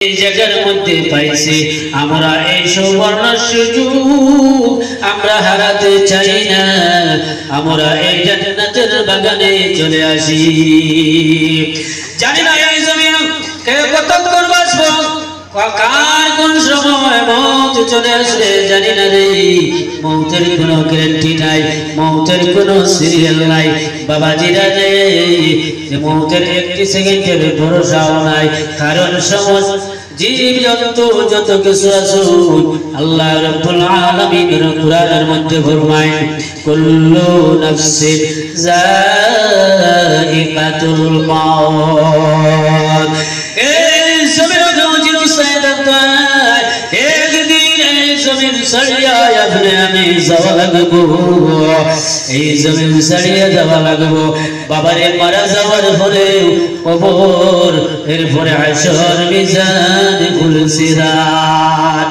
এই জায়গার মধ্যে পাইছি আমরা এই সুবর্ণ সুযোগ আমরা হারাতে চাই না। আমরা এই জান্নাতের বাগানে চলে আসি। জানি না এই জমিন কে কতক্ষণ বাঁচবো, কার কোন সময় মৌত চলে আসবে জানি না রে। মৌতের কোনো গ্যারান্টি নাই, মৌতের কোনো সিরিয়াল নাই বাবাজিরা রে। মৌতের একটি সেকেন্ডের ভরসাও নাই, কারণ সমস্ত জীব জন্তু যত কিছু আছে আল্লাহ রাব্বুল আলামিন কুরআনের মধ্যে ফরমায় কুল্লু নাফসিন যায়িকাতুল মাউত। এই জমিনের জীব সাইদাতায় একদিন এই জমিন ছাড়িয়া আপনি আমি যাওয়া লাগবো, এই জমিন ছাড়িয়া যাওয়া লাগবো। বাবারে মারা যাওয়ার পরে কবর, এরপরে হাশর মিজান ফুলসিরাত।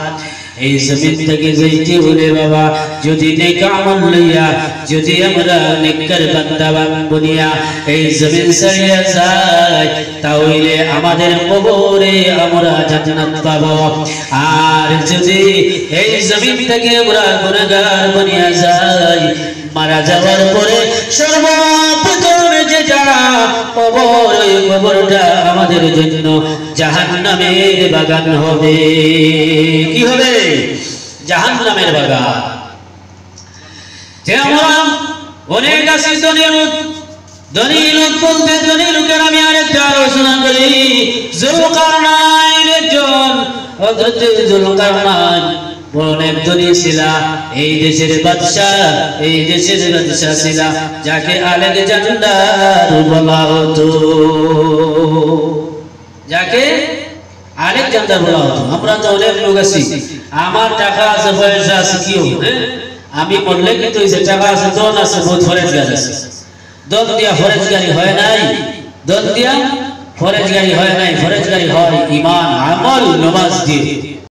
এই জমিন থেকে যাইতে হলে বাবা যদি নেক আমল লইয়া, যদি আমরা নেককার বান্দা বনিয়া এই জমিন ছাড়িয়া যাই, তাহলে আমাদের কবরে আমরা জান্নাত পাবো। আর যদি এই জমিন থেকে আমরা গুনাহগার বনিয়া যাই, মারা যাওয়ার পরে সর্বপ্রথমে যেটা কবর, ওই কবরটা আমাদের জন্য জাহান্নামের বাগান হবে। কি হবে? জাহান্নামের বাগান। যেমন অনেক আছে ধনী লোক বলতে ধনী লোকের আমি আরেকটা আলোচনা করি। জুলকারনাইন একজন, হযরত জুলকারনাইন অনেক ধনী ছিল, এই দেশের বাদশাহ, এই দেশের বাদশাহ ছিল যাকে আলেকজান্ডার বলা হতো, যাকে আলেকজান্ডার বলা হতো। আমরা তো অনেক লোক আছি, আমার টাকা আছে পয়সা আছে, কি হবে আমি বললে কিন্তু টাকা আছে, দল আছে, বহুত ফরেজগার আছে। দল দিয়া ফরেজগারি হয় নাই, দল দিয়া ফরেজগারি হয় নাই। ফরেজগারি হয় ঈমান আমল নামাজ দিয়ে।